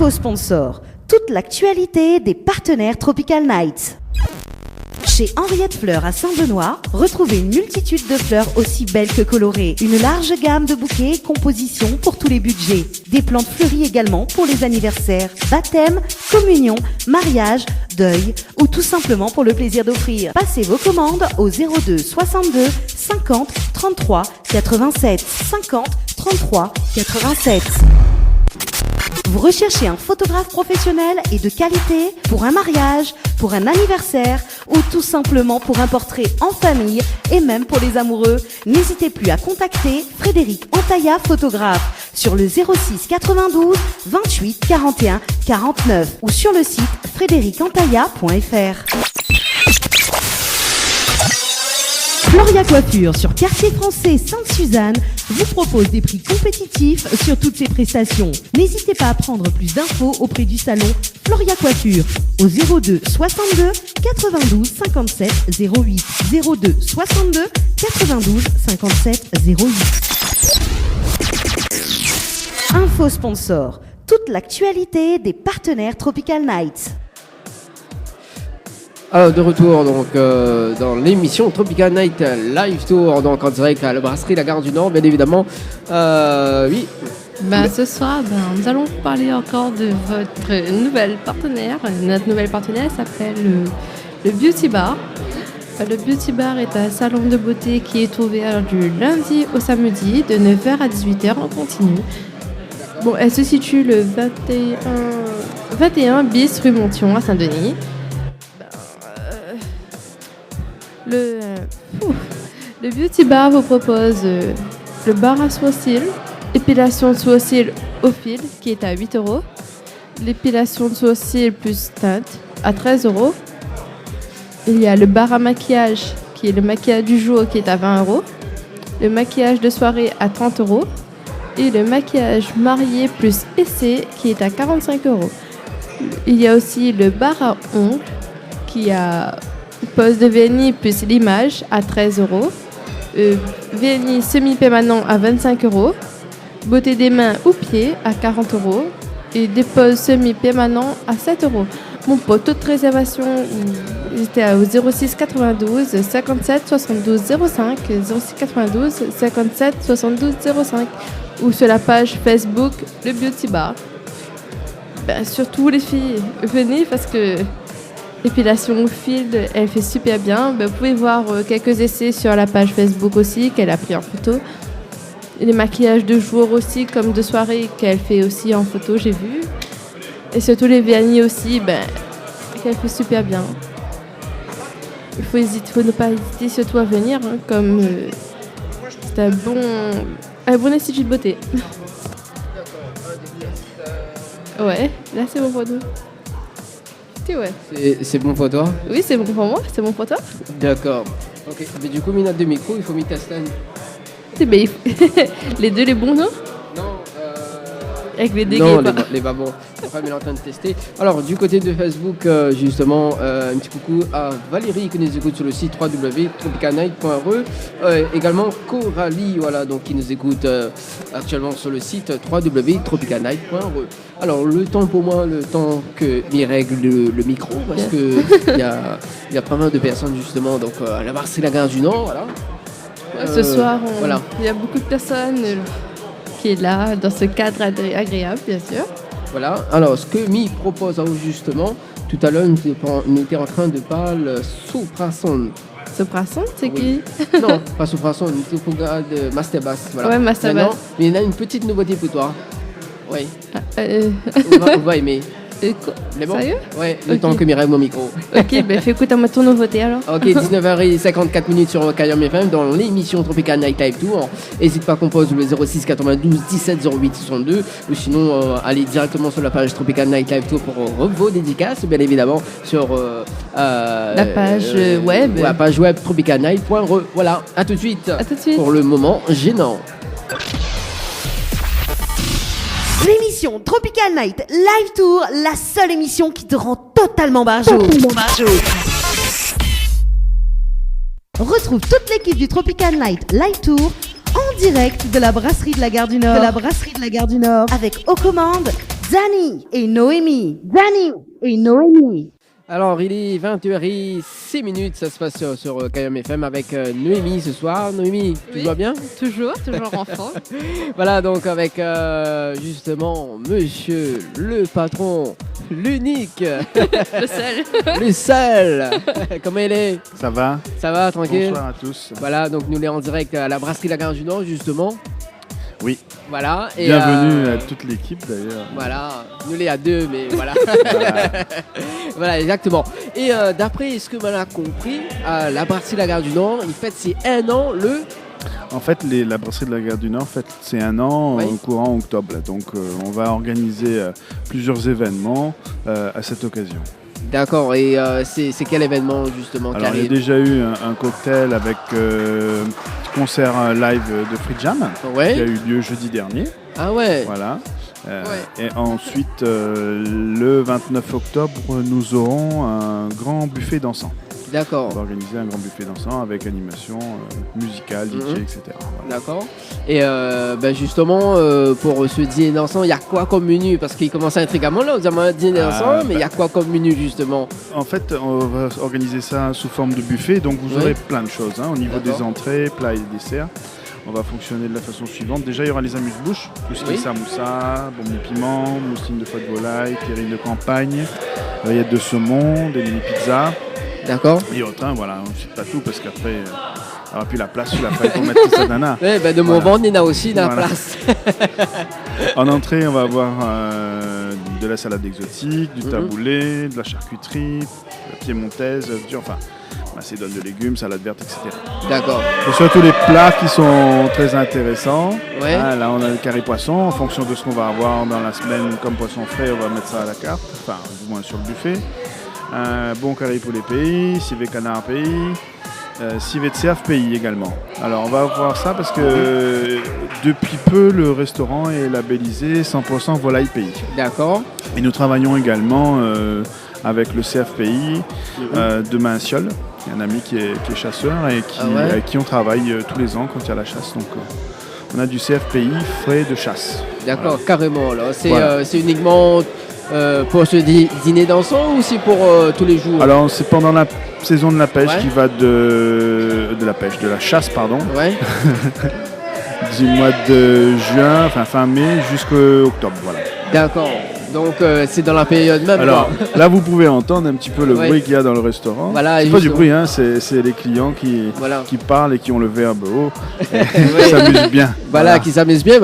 Info sponsor. Toute l'actualité des partenaires Tropical Night. Chez Henriette Fleurs à Saint-Benoît, retrouvez une multitude de fleurs aussi belles que colorées. Une large gamme de bouquets et compositions pour tous les budgets. Des plantes fleuries également pour les anniversaires, baptêmes, communions, mariages, deuil ou tout simplement pour le plaisir d'offrir. Passez vos commandes au 02 62 50 33 87 50 33 87. Vous recherchez un photographe professionnel et de qualité pour un mariage, pour un anniversaire ou tout simplement pour un portrait en famille et même pour les amoureux? N'hésitez plus à contacter Frédéric Antaïa, photographe, sur le 06 92 28 41 49 ou sur le site frédéricantaïa.fr. Floria Coiffure sur Quartier Français Sainte-Suzanne vous propose des prix compétitifs sur toutes ses prestations. N'hésitez pas à prendre plus d'infos auprès du salon Floria Coiffure au 02 62 92 57 08 02 62 92 57 08. Info sponsor. Toute l'actualité des partenaires Tropical Night. Alors de retour donc dans l'émission Tropical Night Live Tour, donc en direct à la brasserie La Gare du Nord, bien évidemment. Oui. Ce soir, nous allons vous parler encore de votre nouvelle partenaire. Notre nouvelle partenaire s'appelle le Beauty Bar. Le Beauty Bar est un salon de beauté qui est ouvert du lundi au samedi de 9h à 18h en continu. Bon, elle se situe le 21 bis rue Monthyon à Saint-Denis. Le Beauty Bar vous propose le bar à sourcils, épilation de sourcils au fil qui est à 8 €, l'épilation de sourcils plus teinte à 13 €. Il y a le bar à maquillage qui est le maquillage du jour qui est à 20 €, le maquillage de soirée à 30 € et le maquillage marié plus essai qui est à 45 €. Il y a aussi le bar à ongles qui a pose de vernis plus l'image à 13 €, vernis semi-permanent à 25 €, beauté des mains ou pieds à 40 € et dépose semi-permanent à 7 €. Mon pour toute réservation, c'était au 06 92 57 72 05, 06 92 57 72 05 ou sur la page Facebook Le Beauty Bar. Surtout les filles, venez parce que l'épilation au fil, elle fait super bien. Vous pouvez voir quelques essais sur la page Facebook aussi qu'elle a pris en photo. Et les maquillages de jour aussi, comme de soirée, qu'elle fait aussi en photo, j'ai vu. Et surtout les vernis aussi, qu'elle fait super bien. Il faut ne pas hésiter surtout à venir, comme c'est un bon institut de beauté. Ouais, là c'est bon pour nous. Ouais. C'est bon pour toi? Oui, c'est bon pour moi, c'est bon pour toi. D'accord. Ok, mais du coup, minute de micro, il faut mettre ta stand. Les deux, les bons, non? Non, avec les dégâts. Non, les pas bons. Enfin, mais on est en train de tester. Alors, du côté de Facebook, justement, un petit coucou à Valérie qui nous écoute sur le site www.tropicalnight.re. Également Coralie, voilà, donc qui nous écoute actuellement sur le site www.tropicalnight.re. Alors, le temps pour moi, le temps que m'y règle le micro, parce que il y a pas mal de personnes, justement, donc à la brasserie La Gare du Nord, voilà. Ce soir, il y a beaucoup de personnes qui est là, dans ce cadre agréable, bien sûr. Voilà, alors ce que Mi propose justement, tout à l'heure, nous étions en train de parler Soprason. Soprason, c'est qui? Non, pas Soprason, nous étions de Master Bass. Voilà. Ouais, Master Bass. Mais il y a une petite nouveauté pour toi. Oui. On va aimer. C'est bon? Sérieux? Ouais, le temps que m'y règle mon micro. Ok, fais écoute à ton nouveauté alors. Ok, 19h54 sur Cayenne FM dans l'émission Tropical Night Live Tour. N'hésite pas à composer le 06 92 17 08 62 ou sinon allez directement sur la page Tropical Night Live Tour pour vos dédicaces, bien évidemment sur la page web. La page web tropicalnight.re. Voilà, à tout de suite. À tout de suite. Pour le moment gênant. L'émission Tropical Night Live Tour, la seule émission qui te rend totalement barjot. Retrouve toute l'équipe du Tropical Night Live Tour en direct de la brasserie de la Gare du Nord. Avec aux commandes Dani et Noémie. Dani et Noémie. Alors, il est 20h06, ça se passe sur KM FM avec Noémie ce soir. Noémie, tu vas bien? Toujours en forme. Voilà, donc avec justement monsieur le patron, l'unique, le seul. Comment il est? Ça va? Ça va, tranquille? Bonsoir à tous. Voilà, donc nous les en direct à la brasserie La Gare du Nord, justement. Oui. Voilà. Et bienvenue à toute l'équipe d'ailleurs. Voilà, nous les à deux, mais voilà. Voilà. Voilà, exactement. Et d'après ce que l'on a compris, la brasserie La Gare du Nord, il fête ses 1 an le... En fait, la brasserie de la Gare du Nord fête c'est 1 an Oui. courant octobre. Là. Donc on va organiser plusieurs événements à cette occasion. D'accord, et c'est quel événement justement qui Alors il y a arrive? déjà eu un cocktail avec concert live de Free Jam qui a Ouais. eu lieu jeudi dernier. Ah ouais. Voilà. Et ensuite, le 29 octobre, nous aurons un grand buffet dansant. On D'accord. va organiser un grand buffet dansant avec animation musicale, DJ, etc. Voilà. D'accord. Et justement, pour ce dîner dansant, il y a quoi comme menu? Parce qu'il commence à être également là, vous avez un dîner dansant, mais il y a quoi comme menu justement? En fait, on va organiser ça sous forme de buffet, donc vous Oui. aurez plein de choses au niveau D'accord. des entrées, plats et desserts. On va fonctionner de la façon suivante. Déjà, il y aura les amuse-bouches, tout ce qui Oui. est samoussa, bonbons piment, moustine de foie de volaille, terrine de campagne, rillettes de saumon, des mini-pizzas D'accord. et autres. Voilà, on ne cite pas tout parce qu'après, il n'y aura plus la place sur la feuille pour mettre tout ça nana. Ouais, de mon Voilà. ventre, il y en a aussi dans la Voilà. place. En entrée, on va avoir de la salade exotique, du Mhm. taboulé, de la charcuterie, de la piémontaise, enfin, macédoine de légumes, salade verte, etc. D'accord. Et surtout les plats qui sont très intéressants. Ouais. Là, on a le carré poisson. En fonction de ce qu'on va avoir dans la semaine comme poisson frais, on va mettre ça à la carte, enfin, du moins sur le buffet. Un bon carré poulet pays, civet canard pays, civet de cerf pays également. Alors, on va voir ça parce que depuis peu, le restaurant est labellisé 100% volaille pays. D'accord. Et nous travaillons également avec le CFPI de Mainciol, qui est un ami qui est chasseur et avec qui on travaille tous les ans quand il y a la chasse. Donc on a du CFPI frais de chasse. D'accord, Voilà. carrément. Là. C'est Voilà. c'est uniquement pour ce dîner dansant ou c'est pour tous les jours? Alors c'est pendant la saison de la pêche Ouais. qui va de la chasse pardon, Ouais. du mois de juin, enfin fin mai jusqu'au octobre. Voilà. D'accord. Donc c'est dans la période même. Alors quoi. là vous pouvez entendre un petit peu le Ouais. bruit qu'il y a dans le restaurant. Voilà, C'est pas du justement. bruit, hein, c'est les clients Voilà. qui parlent et qui ont le verbe haut. Ouais. Ils s'amusent bien. Voilà, qui s'amusent bien.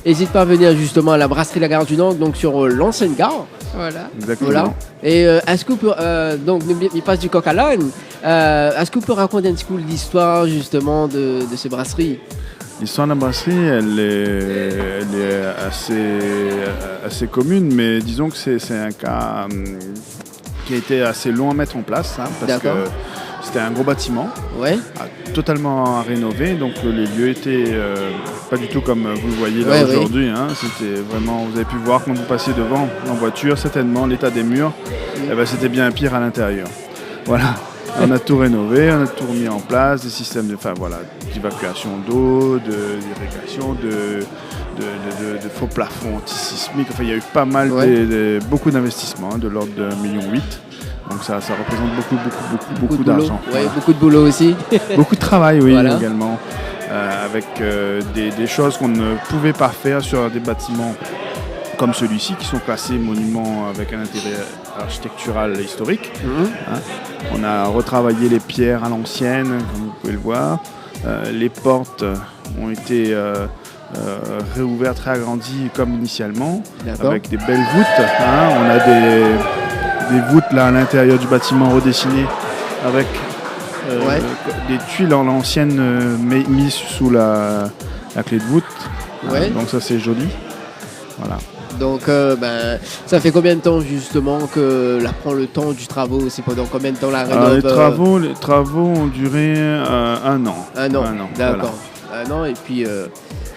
N'hésite pas à venir justement à la brasserie La Gare du Nord, donc sur l'ancienne gare. Voilà. Exactement. Voilà. Et est-ce que vous pouvez, donc il passe du coq à l'âne. Est-ce que vous pouvez raconter un petit peu l'histoire justement de ces brasseries? L'histoire de la brasserie, elle est assez commune, mais disons que c'est un cas qui a été assez long à mettre en place, parce que D'accord. c'était un gros bâtiment, Ouais. totalement à rénover, donc les lieux étaient pas du tout comme vous le voyez là Ouais, aujourd'hui. C'était vraiment, vous avez pu voir quand vous passiez devant en voiture, certainement l'état des murs, c'était bien pire à l'intérieur. Voilà. On a tout rénové, on a tout remis en place, des systèmes d'évacuation d'eau, d'irrigation, de faux plafonds antisismiques. Enfin, il y a eu pas mal, beaucoup d'investissements, de l'ordre de 1,8 million. Donc ça représente beaucoup de boulot. d'argent. Ouais, Voilà. beaucoup de boulot aussi. Beaucoup de travail, oui, Voilà. également. Avec des choses qu'on ne pouvait pas faire sur des bâtiments comme celui-ci, qui sont classés monuments avec un intérêt architectural historique. On a retravaillé les pierres à l'ancienne, comme vous pouvez le voir. Les portes ont été réouvertes, réagrandies comme initialement, D'accord. avec des belles voûtes. On a des voûtes là à l'intérieur du bâtiment redessinées avec des tuiles en l'ancienne mises sous la clé de voûte. Ouais. Donc ça c'est joli. Voilà. Donc, ça fait combien de temps justement que là prend le temps du travaux? C'est pendant combien de temps la rénov? Les travaux ont duré 1 an. 1 an. D'accord. Voilà. 1 an et puis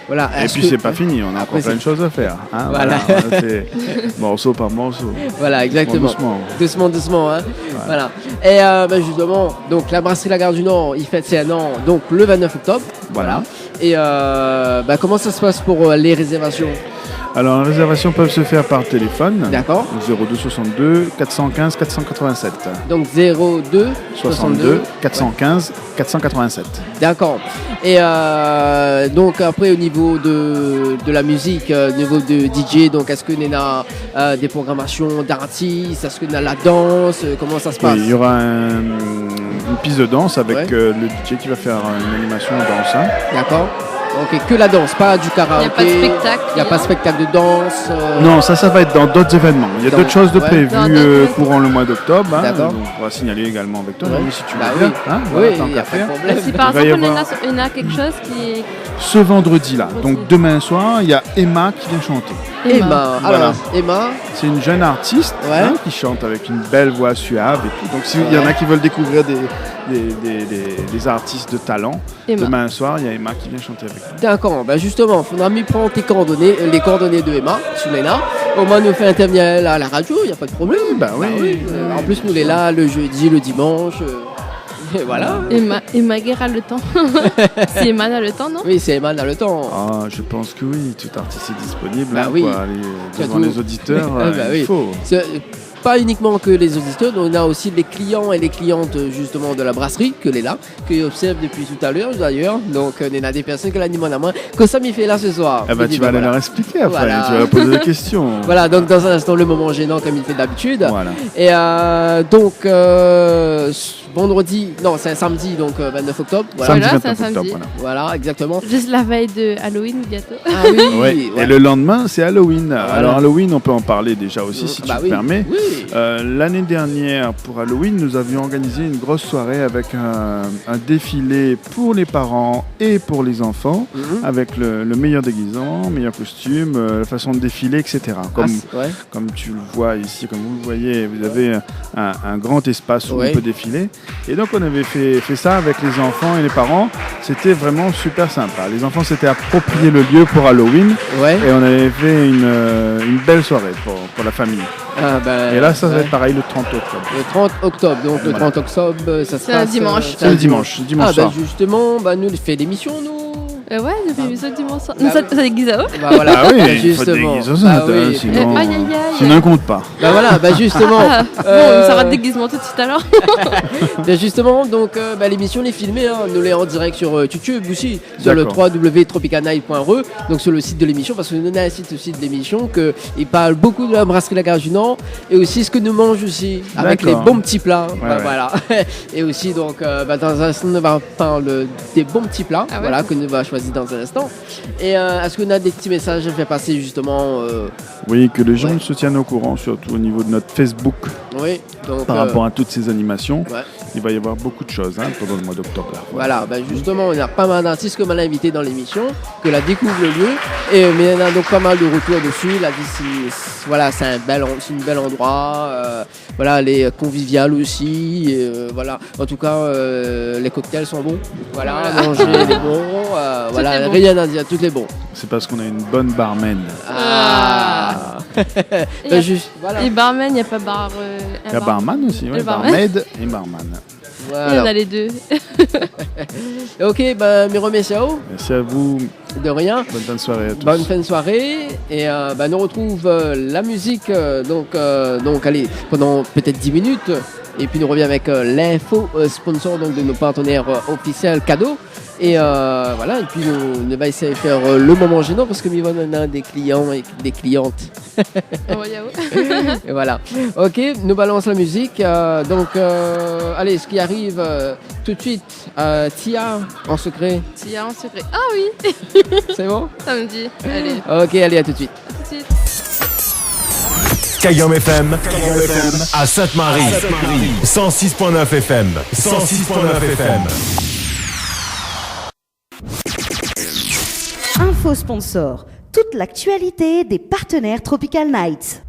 voilà. Et puis c'est pas fini, on a Après, encore plein de choses à faire. Voilà. C'est morceau par morceau. Voilà, exactement. Doucement. Doucement. Voilà. Et justement, donc la brasserie La Gare du Nord, il fête ses 1 an, donc le 29 octobre. Voilà. Et comment ça se passe pour les réservations? Alors, les réservations peuvent se faire par téléphone. D'accord. 02 62 415 487. Donc 02 62 415 487. D'accord. Et donc après au niveau de la musique, au niveau de DJ, donc est-ce que Nena a des programmations d'artistes, est-ce que Nena la danse, comment ça se passe? Oui, il y aura une piste de danse avec le DJ qui va faire une animation de danse. Hein. D'accord. Ok, que la danse, pas du karaoké. Il n'y a pas de spectacle. Il n'y a pas de spectacle de danse. Non, ça va être dans d'autres événements. Il y a d'autres choses de prévues Dans d'autres- courant le mois d'octobre. Hein. D'accord. Donc, on va signaler également avec toi, Ouais. Naomi, si tu veux Bah bien. oui. Hein, Oui, voilà, tant il n'y qu'à a pas de faire. problème. Si par Il va y exemple avoir- on a quelque chose qui est Ce vendredi-là, donc demain soir, il y a Emma qui vient chanter. Emma. Voilà. Alors, Emma, C'est une jeune artiste Ouais. qui chante avec une belle voix suave et tout. Donc s'il y en a qui veulent découvrir des artistes de talent, Emma. demain soir, il y a Emma qui vient chanter avec nous. d'accord. Ben justement, il faudra m'y prendre tes coordonnées, les coordonnées de Emma, sur Lena. Au moins, nous fait intervenir à la radio, il n'y a pas de problème. Oui. En plus, nous, on est là le jeudi, le dimanche. Et voilà. Emma Guerre a le temps. Si Emma a le temps, non? Oui, c'est Emma dans le temps. Ah, je pense que oui, tout artiste est disponible Bah hein, oui. pour aller devant Surtout- les auditeurs. Bah oui. Il faut. C'est pas uniquement que les auditeurs, on a aussi les clients et les clientes justement de la brasserie que est là, que observe depuis tout à l'heure d'ailleurs. Donc on a des personnes que l'animent à main, que ça m'y fait là ce soir. Ah bah, tu vas aller leur expliquer après, Voilà. tu vas leur poser des questions. Voilà, donc dans un instant le moment gênant comme il fait d'habitude. Voilà. Et donc vendredi, non c'est un samedi donc 29 octobre. Voilà, Voilà, Samedi c'est un 29 octobre, samedi. voilà. voilà exactement. Juste la veille de Halloween bientôt. Ah oui, Ouais. ouais. Et le lendemain, c'est Halloween. Alors Halloween, on peut en parler déjà aussi si Bah tu oui, me permets. oui. L'année dernière, pour Halloween, nous avions organisé une grosse soirée avec un défilé pour les parents et pour les enfants, Mhm. avec le meilleur déguisement, meilleur costume, la façon de défiler, etc. Comme, Ouais. comme tu le vois ici, comme vous le voyez, vous avez un grand espace où Ouais. on peut défiler. Et donc, on avait fait ça avec les enfants et les parents. C'était vraiment super sympa. Les enfants s'étaient approprié le lieu pour Halloween Ouais. et on avait fait une belle soirée pour la famille. Ah, ben, Et là, ça va ouais. être pareil le 30 octobre. Le 30 octobre, donc le Voilà. 30 octobre, ça se C'est un passe. dimanche. C'est le dimanche Ah, soir. ben justement, nous, on fait l'émission, nous. Ouais, depuis l'épisode dimanche soir. Bah Ça déguise à eux. Bah voilà, Ah oui, bah, il faut justement. déguiser ça, Bah hein, oui. sinon, Aïe, aïe, aïe. sinon on compte pas. Bah voilà, bah justement. Ah, bon, ça va de déguisement tout de suite alors. Bah justement, donc l'émission est filmée, hein. Nous l'est en direct sur YouTube aussi, sur le D'accord. www.tropicanight.re, donc sur le site de l'émission, parce que nous avons un site aussi de l'émission il parle beaucoup de la brasserie La Gare du Nord et aussi ce que nous mange aussi, avec les D'accord. bons petits plats. Bah, ouais. Voilà. Et aussi, donc, dans un instant, on va parler des bons petits plats, Ah ouais. voilà, que nous va choisir dans un instant. Et est-ce qu'on a des petits messages à faire passer justement Oui, que les gens Ouais. se tiennent au courant, surtout au niveau de notre Facebook, oui, donc, par rapport à toutes ces animations. ouais. Il va y avoir beaucoup de choses pendant le mois d'octobre. là. Voilà, justement, on a pas mal d'artistes que l'on a invités dans l'émission, que la découvre le lieu, et mais on a donc pas mal de retours dessus. Il a dit voilà, c'est un bel endroit, voilà, les conviviales aussi, voilà. En tout cas, les cocktails sont bons, voilà, Voilà. manger est bon, voilà, est bon. rien à dire, tout est bon. C'est parce qu'on a une bonne barman. Ah. Et, Juste, voilà. et barman, il n'y a pas bar. Il y a barman aussi, ouais, Le barman. barmaid et barman. Il y en Voilà. a les deux. Ok, mes remercie à vous, Merci à vous. de rien. Bonne fin de soirée à tous. Bonne fin de soirée et nous retrouve la musique donc allez pendant peut-être 10 minutes et puis nous revient avec l'info sponsor donc de nos partenaires officiels cadeaux et voilà et puis nous va essayer de faire le moment gênant parce que Mivon en a des clients et des clientes Oh, yahoo. et voilà. Ok, nous balance la musique allez ce qui arrive tout de suite Tia en secret S'il y a en secret. Ah oui, c'est bon? samedi. Allez, Ok, allez à tout de suite. à tout de suite. Kayom FM à Sainte-Marie 106.9 FM 106.9 FM. Info sponsor. Toute l'actualité des partenaires Tropical Nights.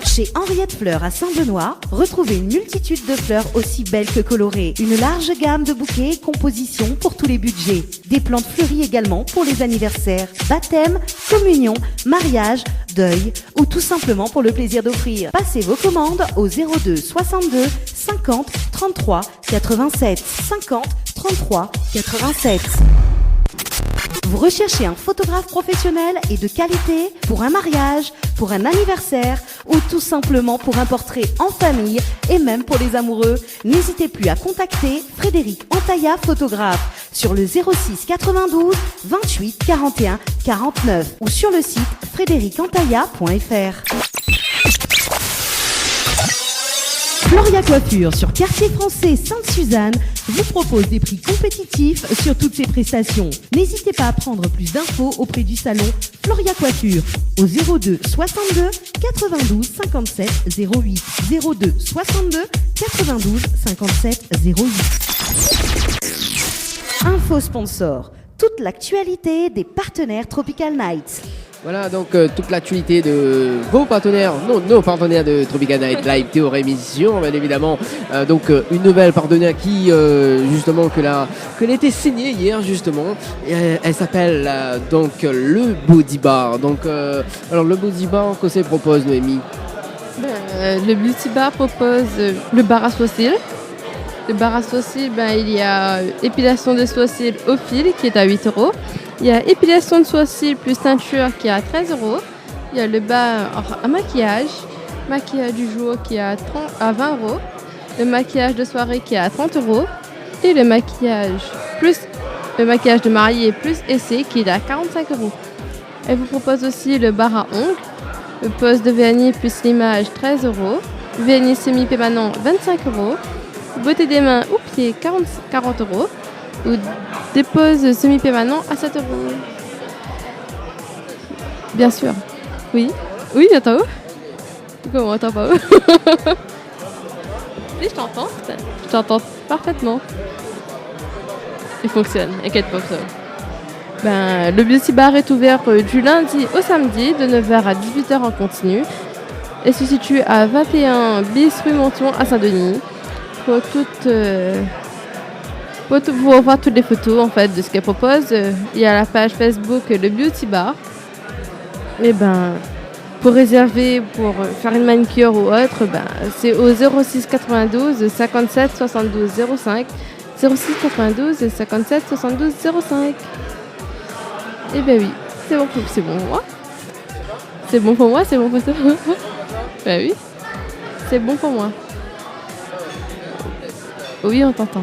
Chez Henriette Fleurs à Saint-Benoît, retrouvez une multitude de fleurs aussi belles que colorées. Une large gamme de bouquets et compositions pour tous les budgets. Des plantes fleuries également pour les anniversaires, baptêmes, communions, mariages, deuil ou tout simplement pour le plaisir d'offrir. Passez vos commandes au 02 62 50 33 87 50 33 87. Vous recherchez un photographe professionnel et de qualité pour un mariage, pour un anniversaire ou tout simplement pour un portrait en famille et même pour les amoureux? N'hésitez plus à contacter Frédéric Antaïa, photographe, sur le 06 92 28 41 49 ou sur le site frédéricantaïa.fr. Floria Coiffure sur Quartier Français Sainte-Suzanne vous propose des prix compétitifs sur toutes ses prestations. N'hésitez pas à prendre plus d'infos auprès du salon Floria Coiffure au 02 62 92 57 08 02 62 92 57 08. Info sponsor, toute l'actualité des partenaires Tropical Nights. Voilà donc toute l'actualité de vos partenaires, non, nos partenaires de Tropical Night Live Théorie Émission, bien évidemment. Donc une nouvelle partenaire qui justement que elle a été signée hier justement. Elle s'appelle donc le Body Bar. Donc alors le Body Bar, que ça propose Noémie? Le Beauty Bar propose le bar à sourcils. Le bar à sourcils, il y a épilation des sourcils au fil qui est à 8 €. Il y a épilation de sourcils plus teinture qui est à 13 €. Il y a le bar à maquillage du jour qui est à 20 €. Le maquillage de soirée qui est à 30 €. Et le maquillage de mariée plus essai qui est à 45 €. Elle vous propose aussi le bar à ongles, le pose de vernis plus limage 13 €. Vernis semi-permanent 25 €. Beauté des mains ou pieds 40 € ou dépose semi-permanent à 7 €. Bien sûr. Oui, j'entends où? Comment on entend pas où? Oui, je t'entends parfaitement. Il fonctionne, inquiète pas pour ça. Le Beauty Bar est ouvert du lundi au samedi de 9h à 18h en continu et se situe à 21 bis rue Monthyon à Saint-Denis. Pour voir toutes les photos en fait de ce qu'elle propose, il y a la page Facebook le Beauty Bar. Et pour réserver, pour faire une manicure ou autre, c'est au 06 92 57 72 05 06 92 57 72 05. Et oui, c'est bon pour moi. C'est bon pour moi, c'est bon pour toi. Oui, c'est bon pour moi. Oui, on t'entend.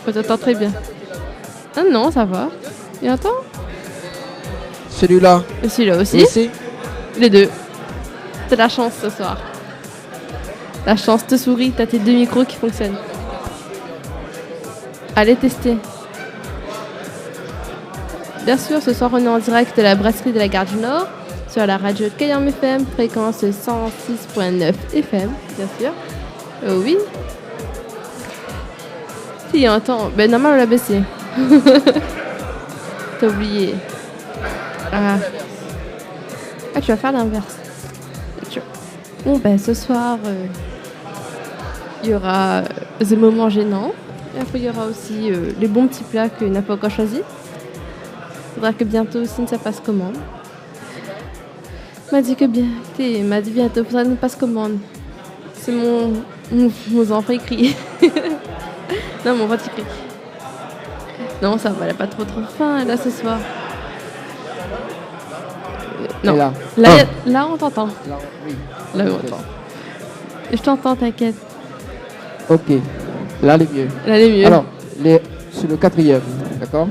On t'entend très bien. Ah non, ça va. Il entend? Celui-là. Et celui-là aussi. Ici. Les deux. T'as la chance ce soir. La chance te sourit, t'as tes deux micros qui fonctionnent. Allez tester. Bien sûr, ce soir on est en direct de la brasserie de la Gare du Nord sur la radio de Cayenne FM, fréquence 106.9 FM, bien sûr. Oui. Si, il entend. Normal, on l'a baissé. T'as oublié. Ah, tu vas faire l'inverse. Bon, ce soir, il y aura des moments gênants. Et après, il y aura aussi les bons petits plats que n'a pas encore choisis. Il faudra que bientôt aussi ça passe commande. M'a dit bientôt, ça nous passe commande. C'est mon enfant écrit. Non, mon ventre écrit. Non, ça va, elle n'a pas trop faim là ce soir. Non. Là, on t'entend. Oui. Là, on t'entend. Je t'entends, t'inquiète. Ok. Là, elle est mieux. Là, elle est mieux. Alors, c'est le 4e, d'accord?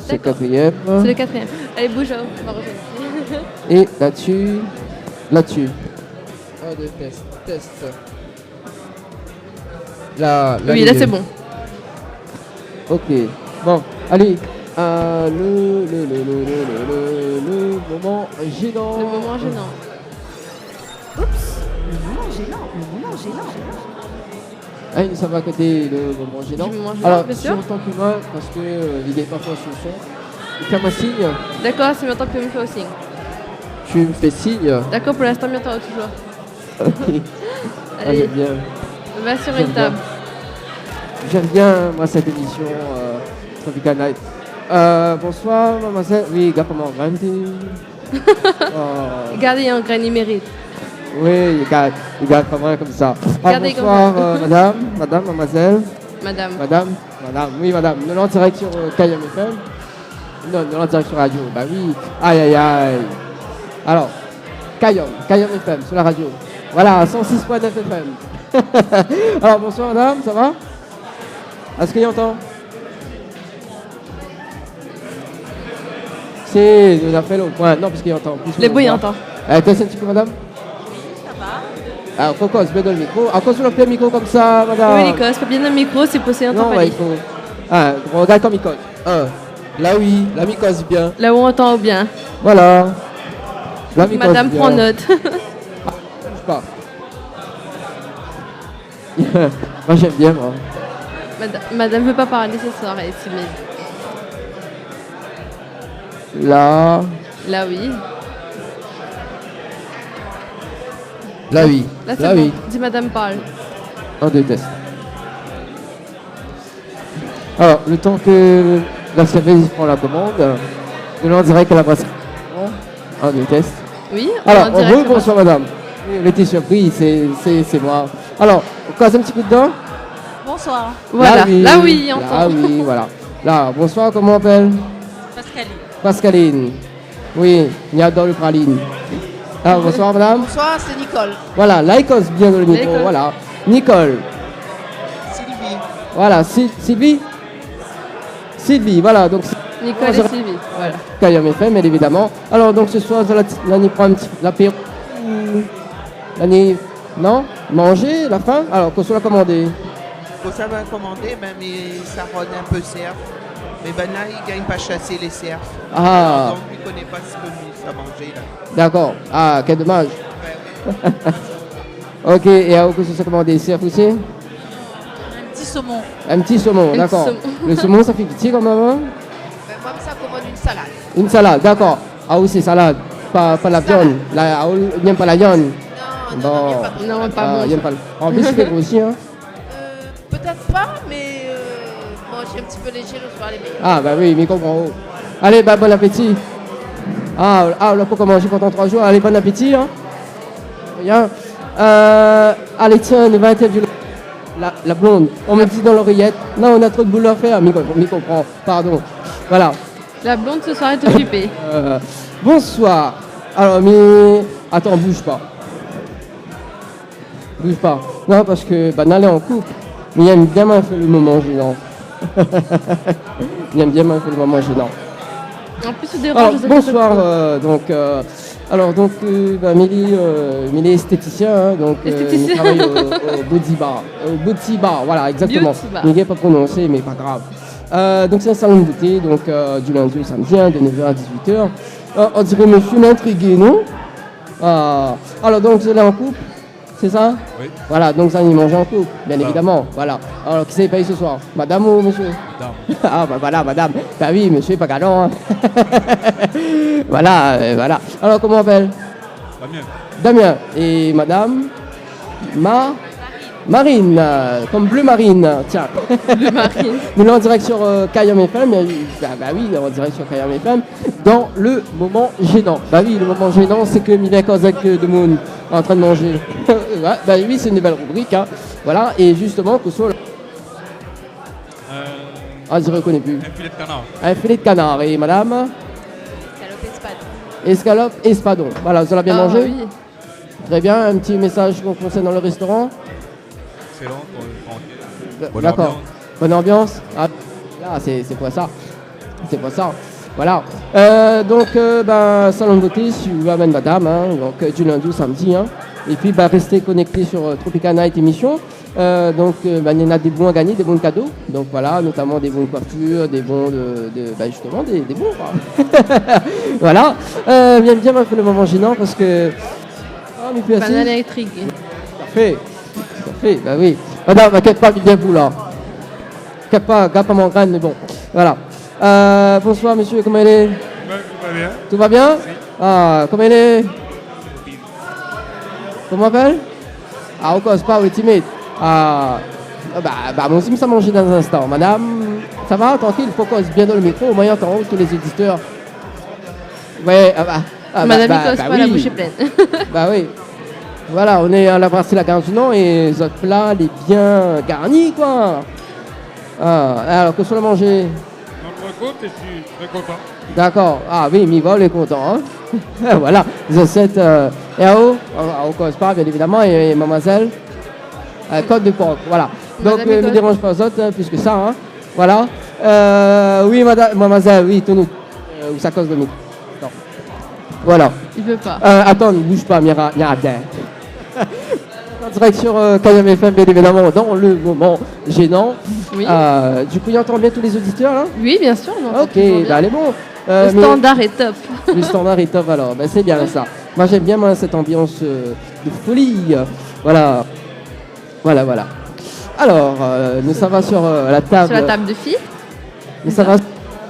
C'est le 4e. C'est le 4e. Allez, bouge, on va revenir. Et là-dessus. 1, 2, test. Là, oui, là, c'est bon. Ok. Bon, allez. Le moment gênant. Le moment gênant. Oups, le moment gênant. Ah, ça va à côté le moment gênant. Du moment gênant, alors, bien si sûr. en tant qu'humain, parce que il est parfois sur le son, il fait un signe. D'accord, c'est maintenant que tu me fais aussi. Tu me fais signe. D'accord, pour l'instant, bientôt toujours. Ok. Allez, bien. va sur une table. J'aime bien, moi, cette émission Tropical Night. Bonsoir, mademoiselle. Oui, gars, comment on Regardez, un grain mérite. Oui, il garde pas mal comme ça. Regardez bonsoir, madame, mademoiselle. Madame. Madame, oui, madame. Nous en direct sur KM FM. Non, nous en direct sur radio. Bah oui. Aïe, aïe, aïe. Alors, KM FM sur la radio. Voilà, 106.9 FM. Alors, bonsoir, madame, ça va? Est-ce qu'il y entend? Si, nous a fait le point. Non, parce qu'il entend. Les bruits entend. Qu'est-ce un petit peu, madame? Alors, faut qu'on se met dans le micro. Alors, qu'on se le micro comme ça, madame. Oui, Nicolas, c'est pas bien dans le micro, c'est possible, on entend Non, pas ouais, dit. il faut. Ah, regarde comme il cause. Là, oui, la mi cause bien. Là où on entend bien. Voilà. La mi cause Madame bien. prend note. Bouge pas. Moi, j'aime bien, moi. Madame veut pas parler ce soir, elle est timide. Là. Là, oui. Là, oui. Là, c'est Là, bon. oui. Dis Madame parle. Un, deux, tests. Alors, le temps que la serveuse prend la commande, nous en dirait que la brasse. Un, deux, tests. Oui, Alors, en direct, bonsoir madame. Oui, on était surpris, c'est moi. Alors, on casse un petit coup dedans. Bonsoir, Voilà, là, oui, on Là, entend. oui, voilà. Là, bonsoir, comment on appelle? Pascaline. Pascaline. Oui, il y a dans le praline. Ah, bonsoir madame. Bonsoir, c'est Nicole. Voilà, là, il cause bien dans le micro, Nicole. voilà. Nicole. Sylvie. Voilà, Sylvie. Sylvie, voilà, donc Nicole et Sylvie. Voilà. KM FM, bien évidemment. Alors, donc ce soir, l'année prend un petit l'apéro. L'année. Non? Manger, la fin? Alors, qu'on se l'a commandé. Faut ça va commander, mais ça rôde un peu cerf. Mais ben là, il gagne pas chasser les cerfs. Ah, Donc, il connaît pas ce que ça manger là. d'accord. Ah, quel dommage. Ouais. Ok, et alors, qu'on se l'a commandé, cerf aussi? Un petit saumon. Un petit saumon, Un d'accord. petit saumon. Le saumon, ça fait petit quand même, hein? Ben, moi, ça commande une salade. Une salade, d'accord. Ah oui, c'est salade. Pas la viande. Ah, il n'aime pas la viande. Non, Bon. il n'y a pas de Non, salade. pas Ah, bon. il aime pas le- En plus, il fait grossir, hein? Peut-être pas, mais manger un petit peu léger le soir, les meilleurs. Ah, bah oui, mais comprends. Allez, bah, bon appétit. Ah, on a pas manger pendant 3 jours. Allez, bon appétit. Hein. Bien. Allez, tiens, on va interviewer la blonde. On me dit dans l'oreillette. Non, on a trop de boulot à faire. Mais comprends. Pardon. Voilà. La blonde ce soir est occupée. Bonsoir. Alors, mais. Attends, bouge pas. Bouge pas. Non, parce que Banal est en couple. Mais il aime bien mal faire le moment gênant. Il aime bien mal faire le moment gênant. En plus, il dérange. Alors, je sais bonsoir. pas Mélie est esthéticien, hein, donc Esthéticien. il travaille au Booty Bar. Au Booty Bar, voilà, exactement. Beauty Bar. Il n'est pas prononcé, mais pas grave. Donc c'est un salon de beauté, donc du lundi au samedi, hein, de 9h à 18h. On dirait monsieur l'intrigué, non? Alors donc vous allez en couple, c'est ça? Oui. Voilà, donc ça, il mange en couple, bien évidemment. Voilà. Alors qui c'est payé ce soir? Madame ou monsieur? Madame. Ah bah voilà, madame. Bah oui, monsieur est pas galant. Hein. Voilà. Alors comment on appelle? Damien. Damien. Et madame? Marine, comme bleu marine, tiens. Bleu marine. Nous sommes en direct sur KM FM, bah oui, en direct sur KM FM, dans le moment gênant. Bah oui, le moment gênant, c'est que Mila Kozak de Moon est en train de manger. Ouais, bah oui, c'est une nouvelle rubrique, hein. Voilà, et justement, que soit... Ah, je ne reconnais plus. Un filet de canard. Un filet de canard, et madame? Escalope espade. Escalope, espadon. Voilà, vous allez bien Ah, mangé? oui. Très bien, un petit message qu'on concerne dans le restaurant. Excellent, tranquille. Bonne D'accord. ambiance. Bonne ambiance. Ah, là, c'est pas ça. C'est pas ça. Voilà. Salon de beauté, si vous amène madame, hein, donc du lundi au samedi. Hein. Et puis, restez connectés sur Tropical Night émission. Il y en a des bons à gagner, des bons cadeaux. Donc voilà, notamment des bons de coiffure, des bons justement, des bons. Quoi. Voilà. Bien fait le moment gênant parce que... Ah, mais puis assis. Banane électrique. Parfait, bah oui. Madame, m'inquiète pas, bien vous là. M'inquiète pas, garde pas mon graine, mais bon. Voilà. Bonsoir monsieur, comment elle est? Tout va bien. Tout va bien? Ah, comment elle est? Comment on m'appelle? Ah, on cause pas, on est timide. Moi aussi, ça manger dans un instant. Madame, ça va? Tranquille, faut cause bien dans le micro, au moins entend tous les éditeurs. Ouais, Madame, il cause pas, la bouche est pleine. Bah oui. Voilà, on est à la brasserie La Gare du Nord et notre plat, il est bien garni, quoi. Ah, alors, que soit manger? On écoute et je suis très content. D'accord. Ah oui, Mivol est content. Hein? Voilà. The 7 RO, on cause pas, bien évidemment, et mademoiselle. Côte de porc, voilà. Donc, Madame ne me Nicole. dérange pas aux autres, plus que ça. Hein? Voilà. Oui, mademoiselle, oui, tout nous. Où ça cause de nous. Non. Voilà. Il veut pas. Attends, ne bouge pas, Mira. En direct sur KM FM, bien évidemment, dans le moment gênant. Oui. Du coup, il entend bien tous les auditeurs, là? Oui, bien sûr. on entend Ok, toujours bien. bah, elle est bon. Le Mais- standard est top. le standard est top alors, ben, c'est bien ça. Moi j'aime bien cette ambiance de folie. Voilà. Voilà. Alors, nous ça va sur la table. Sur la table de filles. Nous ça va sur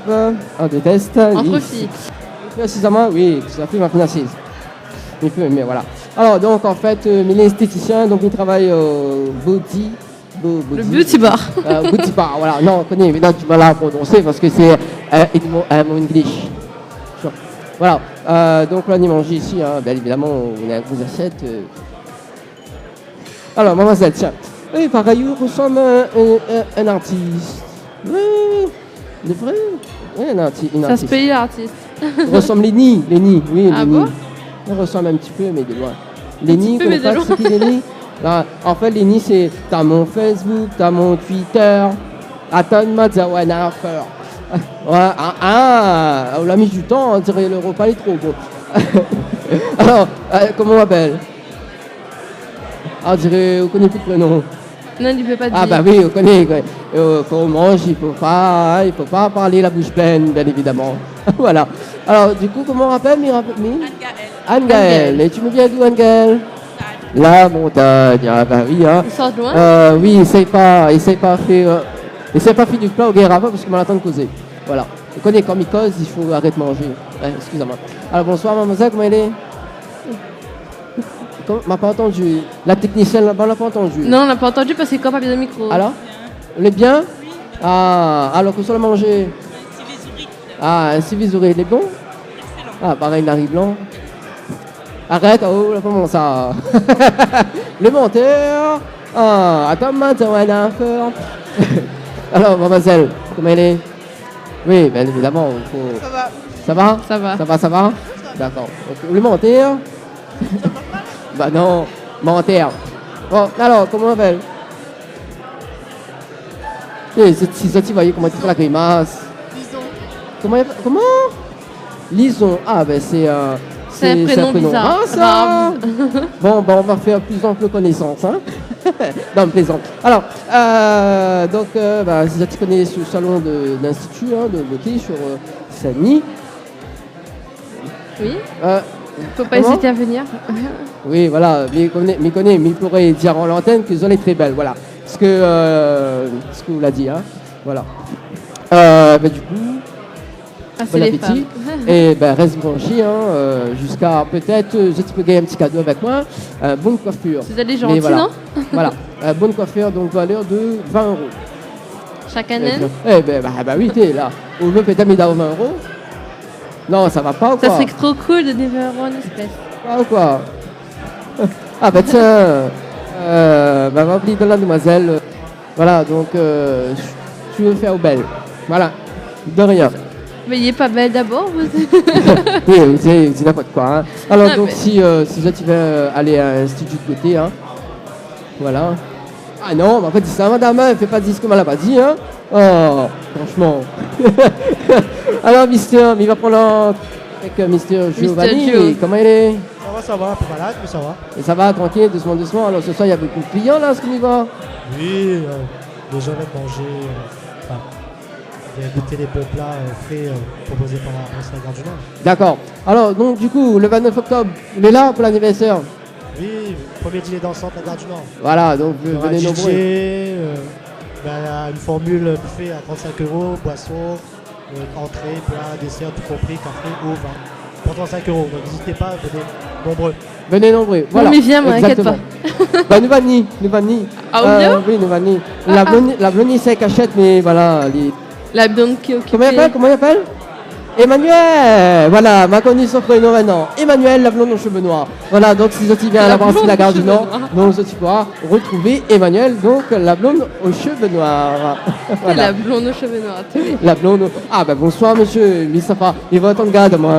la table. Un de test. Entre Oui. filles. Plus précisément, oui, ça fait maintenant assise. Mais voilà. Alors donc en fait, il est esthéticien, donc il travaille au body. Le beauty bar. Bouti bar, voilà. Non, on connaît, mais non, tu vas la prononcer parce que c'est un mot English. Sure. Voilà. Donc là, on y mange ici, hein, bien évidemment, on a une grosse assiette. Alors, mademoiselle, tiens. Oui, pareil, il ressemble à un artiste. Oui, de vrai. Oui, un artiste. Ça se paye l'artiste. Il ressemble Lenny, oui, Ah Lenny. bon? Il ressemble un petit peu, mais de loin. Lenny, peu, mais connais de pas c'est qui Lenny? Là, en fait, Lenny, c'est t'as mon Facebook, t'as mon Twitter. Attends-moi, Zawana Affair. Ouais, on l'a mis du temps, on dirait le repas est trop beau. Alors, comment on m'appelle? On dirait, on connaît plus de prénom. Non, il ne peut pas dire. Ah bah oui, on connaît. Quand on mange, il faut pas parler la bouche pleine, bien évidemment. Voilà. Alors, du coup, comment on rappelle Anne-Gaëlle. Et tu me viens d'où, Anne-Gaëlle? La montagne. Ah bah oui, hein. Ils sortent loin. Oui, essaye pas faire du plat au guérava parce que m'en de causer. Voilà. On connaît quand il cause, il faut arrêter de manger. Ouais, excusez-moi. Alors, bonsoir, mademoiselle, comment elle est? M'a pas entendu. La technicienne là-bas l'a pas entendu. Non, on n'a pas entendu parce qu'il n'a pas bien de micro. Alors? On est bien? Ah, alors que sur le manger? Ah, un civisouré, il est bon? Ah, pareil, Larry Blanc. Arrête, oh, là, comment ça? Le monteur. Ah, attends, maintenant, elle a un feu. Alors, mademoiselle, comment elle est? Oui, bien évidemment, il faut... Ça va. Ça va? Ça va. Ça va? D'accord. Ok. Le monteur? Bah non, monteur. Bon, alors, comment on appelle? Si ça, tu voyais comment tu fais la grimace. Comment? Lison. Ah, ben c'est un prénom bizarre. Ah, ça. Bon, on va faire plus ample connaissance, hein. Non, je plaisante. Alors, donc, si tu connais ce salon d'institut, hein, de beauté sur Saint-Denis. Oui. Faut pas Comment? hésiter à venir. Oui, voilà, mais il pourrait dire en l'antenne que Zone est très belle, voilà. Ce que vous l'a dit, hein. Voilà. Du coup, Ah, c'est bon les appétit. femmes. Et reste branché, hein, jusqu'à peut-être, je peux gagner un petit cadeau avec moi, bonne coiffure. Vous allez Mais gentil, voilà. non? Voilà, bonne coiffure, donc valeur de 20 €. Chaque année. Oui, t'es là. On veut peut-être mis dans 20 €. Non, ça va pas ou quoi? Ça serait trop cool de donner 20 € en espèces. Pas ou quoi? Ah bah tiens, va oublier de la demoiselle. Voilà, donc tu veux faire au belle. Voilà, de rien. Mais il est pas belle d'abord. Oui, c'est n'importe quoi. Hein. Alors Ah, donc mais- si tu veux aller à l'Institut de beauté, hein. Voilà. Ah non, mais en fait c'est ça madame, elle fait pas dire ce que elle a pas dit, hein. Oh, franchement. Alors Mister, il va prendre avec Mister Giovanni. Gio. Comment il est? Ça va, un peu malade, mais ça va. Et ça va, tranquille, doucement. Alors ce soir, il y a beaucoup de clients là, ce qu'on y va. Oui, les gens viennent manger, viennent goûter les bons plats frais proposés par la Gare du Nord. D'accord. Alors, donc du coup, le 29 octobre, il est là pour l'anniversaire. Oui, premier dîner dansant de la Gare du Nord. Voilà, donc Il y aura venez DJ, nombreux. une formule buffet à 35 €, boisson, entrée, plat, dessert, tout compris, café ou vin. Pour 35 €, donc n'hésitez pas, venez nombreux. Venez nombreux. Voilà. mais viens, moi, inquiète exactement. Bah, nous vanni. Ah, ou bien? Oui, nous vanni. Ah, La blondie, c'est cachette, mais voilà. La blonde qui est occupée. Comment il appelle? Emmanuel, voilà, m'a connu son prénom maintenant. Emmanuel, la blonde aux cheveux noirs. Voilà, donc si tu viens à la brasserie de la gare du Nord, donc tu pourras retrouver Emmanuel, donc la blonde aux cheveux noirs. Voilà. La blonde aux cheveux noirs. La blonde. Ah ben bonsoir monsieur, mais ça va. Il va attendre garde moi.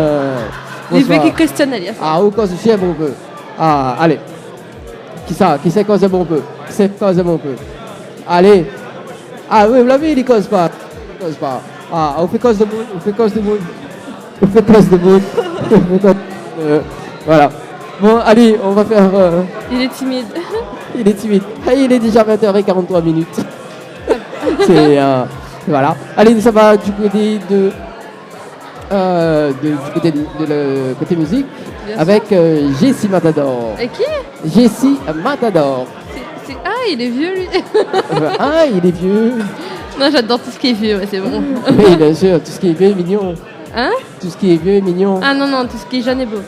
Il veut qu'il questionne Alias. Ah, au cause du bon peu. Ah, allez. Qui ça? Qui c'est cause de bon peu? Qui c'est cause de bon peu? Allez. Ah oui, vous l'avez, il cause pas. Il cause pas. Ah, on fait cause de moon, on fait cause de moon. On fait cause de moon. Voilà. Bon, allez, on va faire... Il est timide. Il est timide. Ah, il est déjà 20h43 minutes. C'est... voilà. Allez, ça va du côté de... du côté de le côté musique. Bien avec Jessie Matador. Et qui? Jessie Matador. Ah, il est vieux lui. Ah, il est vieux. Non, j'adore tout ce qui est vieux, ouais, c'est bon. Oui, bien sûr, tout ce qui est vieux est mignon. Hein? Tout ce qui est vieux est mignon. Ah non, non, tout ce qui est jeune est beau.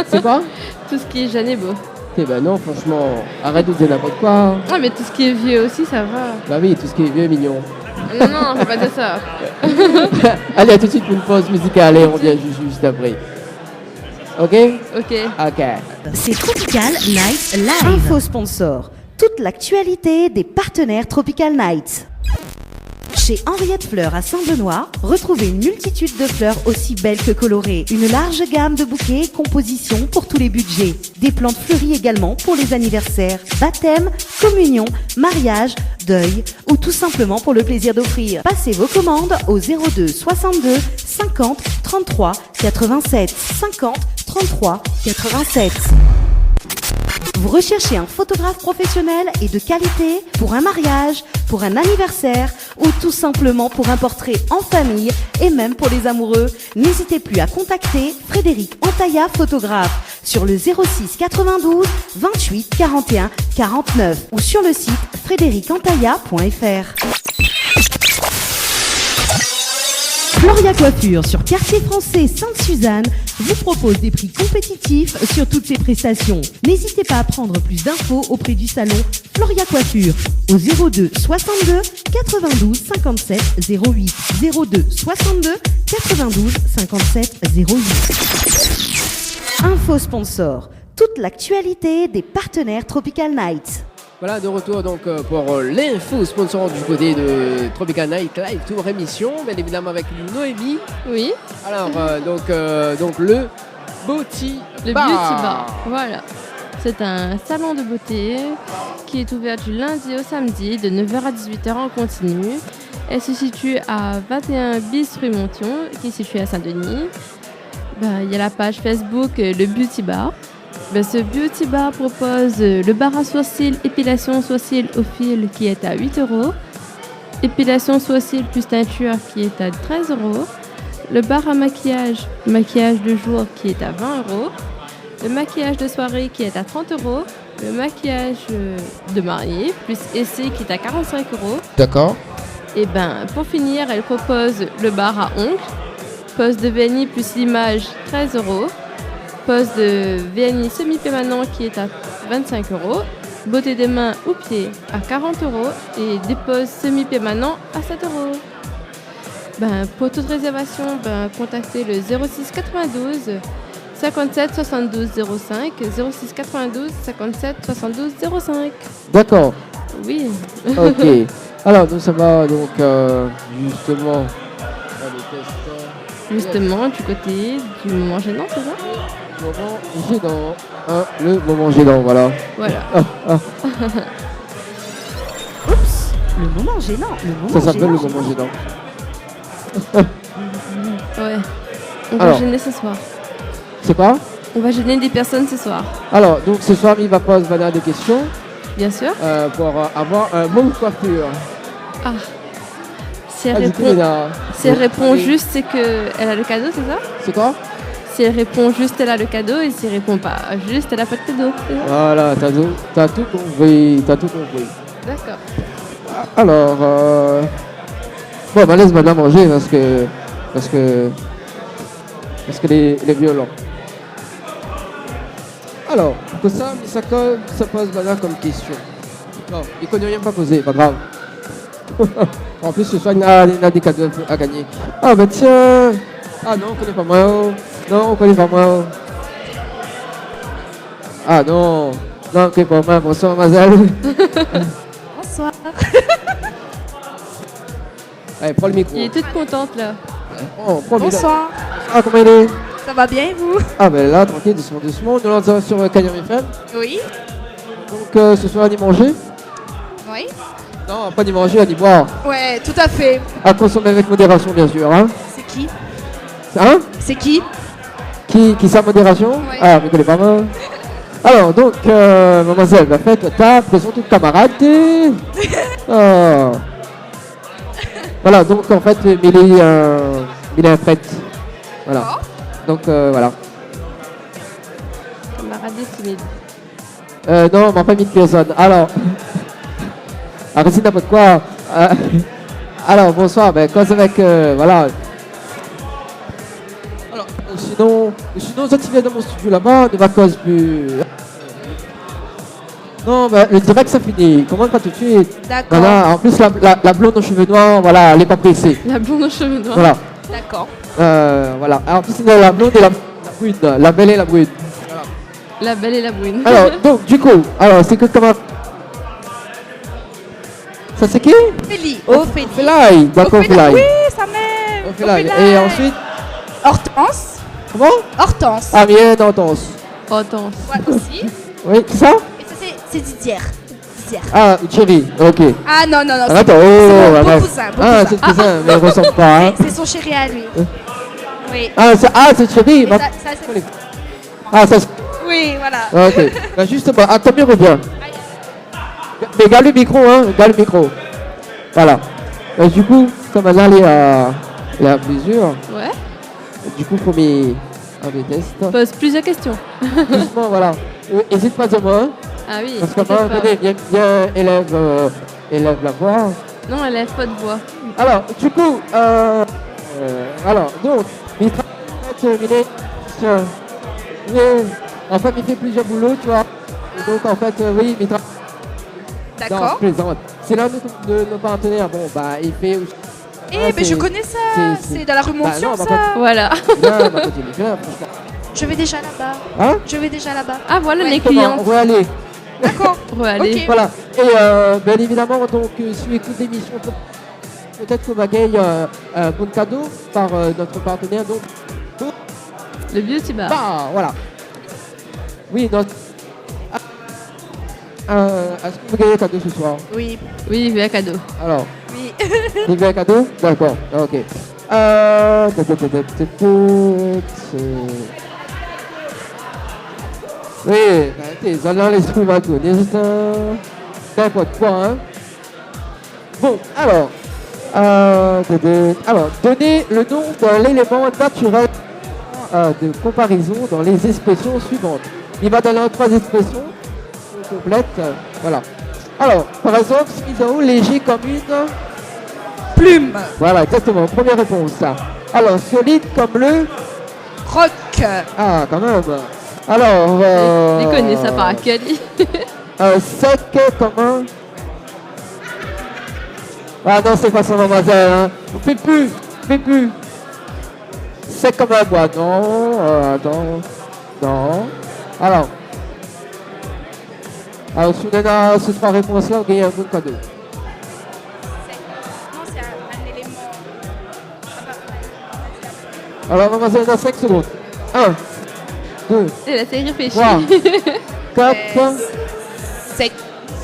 C'est quoi? Tout ce qui est jeune est beau. Eh ben non, franchement, arrête de dire n'importe quoi. Ah, mais tout ce qui est vieux aussi, ça va. Bah oui, tout ce qui est vieux est mignon. Non, non, faut pas dire ça. Allez, à tout de suite pour une pause musicale et on revient juste après. Ok? Ok. Ok. C'est Tropical Night Live. Info sponsor. Toute l'actualité des partenaires Tropical Night. Chez Henriette Fleurs à Saint-Benoît, retrouvez une multitude de fleurs aussi belles que colorées. Une large gamme de bouquets et compositions pour tous les budgets. Des plantes fleuries également pour les anniversaires, baptêmes, communions, mariages, deuil ou tout simplement pour le plaisir d'offrir. Passez vos commandes au 02 62 50 33 87 50 33 87. Vous recherchez un photographe professionnel et de qualité pour un mariage, pour un anniversaire ou tout simplement pour un portrait en famille et même pour les amoureux? N'hésitez plus à contacter Frédéric Antaïa, photographe, sur le 06 92 28 41 49 ou sur le site frédéricantaïa.fr. Floria Coiffure sur Quartier Français Sainte-Suzanne vous propose des prix compétitifs sur toutes ses prestations. N'hésitez pas à prendre plus d'infos auprès du salon Floria Coiffure au 02 62 92 57 08 02 62 92 57 08. Info sponsor. Toute l'actualité des partenaires Tropical Night. Voilà, de retour donc pour l'info sponsor du côté de Tropical Night Live Tour émission, bien évidemment avec Noémie. Oui. Alors donc le Beauty Bar. Beauty Bar, voilà. C'est un salon de beauté qui est ouvert du lundi au samedi de 9h à 18h en continu. Elle se situe à 21 bis rue Montion, qui est située à Saint-Denis. Il y a la page Facebook le Beauty Bar. Ce Beauty Bar propose le bar à sourcils, épilation sourcils au fil qui est à 8 €, épilation sourcils plus teinture qui est à 13 €, le bar à maquillage de jour qui est à 20 €, le maquillage de soirée qui est à 30 €, le maquillage de mariée plus essai qui est à 45 €. D'accord. Et pour finir, elle propose le bar à ongles, pose de vernis plus limage 13 €. Pose de vernis semi-permanent qui est à 25 €, beauté des mains ou pieds à 40 € et dépose semi-permanent à 7 €. Pour toute réservation, contactez le 06 92 57 72 05, 06 92 57 72 05. D'accord. Oui. Ok. Alors donc ça va donc justement. Justement du côté du moment gênant, c'est ça? Moment gênant. Le moment gênant, voilà. Voilà. Oups, le moment gênant. Ça s'appelle le moment gênant. Ouais. On va gêner ce soir. C'est quoi? On va gêner des personnes ce soir. Alors, donc ce soir, il va poser Vanna des questions. Bien sûr. Pour avoir un bon coiffure. Ah. Si elle répond juste, c'est qu'elle a le cadeau, c'est ça? C'est quoi? Si elle répond juste, elle a le cadeau. Et si elle répond pas juste, elle a pas de cadeau. Voilà, t'as tout compris. D'accord. Alors, laisse Vanna manger parce que les violents. Alors, que ça, Misako, ça pose Vanna comme question. Non, il connaît rien pas poser, pas grave. En plus, ce soir, il a des cadeaux à gagner. Ah tiens, Ah non, on connaît pas moi. Non, on connaît pas moi. Ah non, non, on connaît pas moi. Bonsoir, mademoiselle. Bonsoir. Allez, prends le micro. Il est toute contente là. Oh, prends le micro. Bonsoir. Ah, comment il est? Ça va bien et vous? Ah ben là, tranquille, doucement, doucement. Nous l'entendons sur Canyon FM. Oui. Donc ce soir, on y manger? Oui. Non, pas ni manger, on y boire. Ouais, tout à fait. À consommer avec modération, bien sûr. Hein? C'est qui? Hein? C'est qui? Qui ça, modération? Ouais. Ah, mais connais pas moi. Alors, donc, mademoiselle, bah, faites ta présente toute camarade. Oh. Voilà, donc en fait, Milly est prête. Voilà. Oh. Donc, voilà. Camarade timide. Non, ma famille de personne. Alors, arrêtez n'importe quoi. Alors, bonsoir. Ben, cause avec, voilà. Alors, sinon, ça tu viens dans mon studio là-bas, ne va cause plus. Non, ben, le direct, ça finit. Comment pas tout de suite? D'accord. Voilà. En plus, la blonde aux cheveux noirs, voilà, elle est pas pressée. La blonde aux cheveux noirs. Voilà. D'accord. Voilà. Alors, en plus, il y a la blonde et la brune. La belle et la brune. La belle et la brune. Alors, donc, du coup, alors, c'est que comment. Ça, c'est qui? Ophélie. Ophélie. D'accord, Ophélie. Oui, ça m'aime. Ophélie. Et ensuite, Hortense. comment? Hortense. Ah, bien, Hortense. Hortense. Ouais, aussi. Oui, qui ça? Et ça, c'est Didier. Didier. Ah, Thierry, ok. Ah non, non, non. Ah, attends, c'est mon ouais. beau cousin. Ah, c'est le cousin, mais il ressemble pas, hein. C'est son chéri à lui. Oui. Ah, c'est Thierry. Et bah- ça, c'est... Ah, ça, c'est... Oui, voilà. Ah, ok. Bah, justement, attends, mieux revient. Mais garde le micro, hein, garde le micro. Voilà. Bah, du coup, comme elle est à plusieurs, Ouais. du coup, faut mes tests. Pose plusieurs questions. Justement, voilà. N'hésite pas à dire moi, hein. Ah oui. Parce que t'inquiète moi, pas. venez, viens, élève la voix. Non, elle lève pas de voix. Alors, du coup, alors, donc, Mitra, terminé. En fait, il fait plusieurs boulots, tu vois. Et donc, en fait, oui, Mitra. Non, D'accord. je plaisante. C'est l'un de nos partenaires. Bon, bah, il fait aussi. Eh, mais je connais ça. C'est dans la rue Montion, non, bah, ça. Voilà. Bien, bah, continue bien, franchement. Je vais déjà là-bas. Hein? Je vais déjà là-bas. Ah, voilà Ouais. les Comment clients. on va aller. D'accord. Allez. Ok. Voilà. Et bien évidemment, donc, si tu écoutes l'émission, peut-être qu'on va gagner un bon cadeau par notre partenaire. Donc, Le Beauty Bar. bah, voilà. Oui, notre. Est-ce que vous gagnez un cadeau ce soir? Oui. Oui, il veut un cadeau. Alors, Oui. vous avez un cadeau? D'accord, ok. Oui, t'es allé dans l'esprit va tourner, c'est n'importe quoi, hein. Bon, alors, donnez le nom de l'élément naturel de comparaison dans les expressions suivantes. Il va donner trois expressions complètes, voilà. Alors, par exemple, Smithao, léger comme une Plume. Voilà, exactement, première réponse. Alors, solide comme le Rock. Ah, quand même. Alors, Il connaît ça par cœur. sec comme un... Ah non, c'est pas ça, mademoiselle. Hein. Fais plus. Sec comme un bois. Non, attends. Non. Alors, si on a ces trois réponses-là, on gagne un bon cadeau. Non, c'est un élément. Alors, mademoiselle, on a 5 secondes. 1, 2, Elle a série réfléchi. 3, 4, Sec.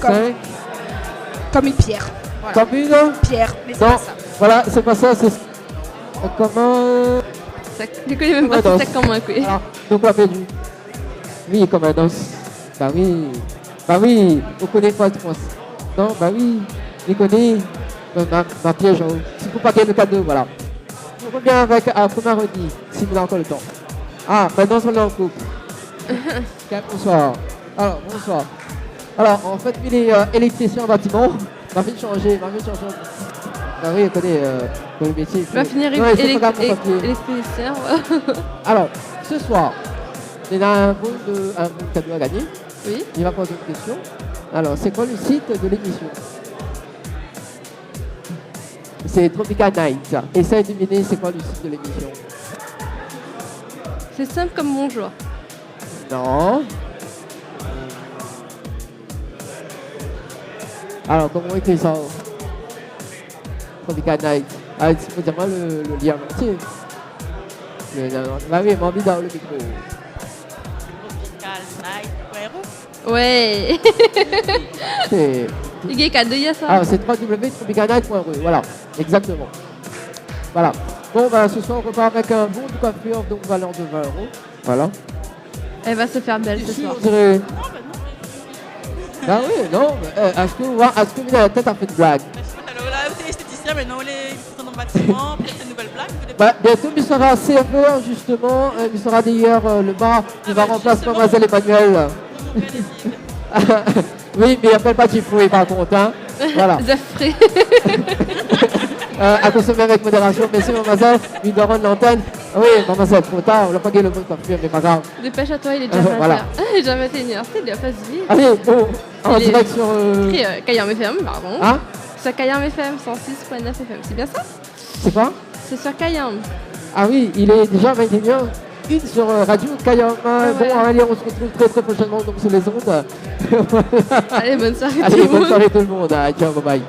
5, Comme une pierre. Voilà. comme une... Pierre. Mais c'est Non, pas ça. voilà, c'est pas ça, c'est... Comment... Je connais même pas Ouais, c'est ça comment quoi. Ah, donc on a perdu. Oui, comme un os. Bah oui, on connaît pas, je pense. Non, bah oui, je connais. Ma piège en haut. C'est pour pas gagner le cadeau, voilà. On revient avec un premier redit, si vous avez encore le temps. Ah, maintenant on est en couple. Bonsoir. Alors, bonsoir. Alors, en fait, il est électricien en bâtiment. M'a fait changer. Bah oui, on connaît le métier. Il va finir Ouais, c'est pas grave, mon papier. électricien. Alors, ce soir, il a un bon cadeau à gagner. Oui. Il va poser une question. Alors, c'est quoi le site de l'émission? C'est Tropical Night. Essaye de deviner c'est quoi le site de l'émission. C'est simple comme bonjour. Non. Alors, comment on écrit ça? Tropical Night. Ah, il faut dire moi le lien entier. Bah oui, m'a envie dans le micro. Ouais. C'est... Il y a ça. Ah, c'est www.tropicalnight.ru. Voilà, exactement. Voilà. Bon, bah, ce soir, on repart avec un bon de coiffure, donc valeur de 20 €. Voilà. Elle va se faire belle ce Ici, soir. on dirait... Ah oui, non, est-ce que vous avez la tête à fait de blague? Là, vous êtes esthéticien, maintenant, ils sont dans le bâtiment, peut-être une nouvelle blague. Bah, bientôt, il sera serveur, justement. Il sera d'ailleurs le bar qui va remplacer Mademoiselle Emmanuel. Oui, mais il n'appelle pas Jeffrey, par contre. Hein. Voilà. Jeffrey. À consommer avec modération. Merci, mademoiselle. Lui donne l'antenne. Oui, mademoiselle, trop tard. On n'a pas gagné le mot de coiffure, mais pas grave. Dépêche-toi, il est déjà 20h. Voilà. Il est déjà 21h. Il doit pas se vivre. Allez, bon, en direct sur... Kayam FM, pardon. Hein? Sur Kayam FM, 106.9 FM. C'est bien ça? C'est quoi? C'est sur Kayam. Ah oui, il est déjà 21h. Une sur Radio Kayam. Bon, allez, on se retrouve très très prochainement donc sur les ondes. Allez, bonne soirée Allez, tout le monde. bonne soirée tout le monde. Ciao, bye bye.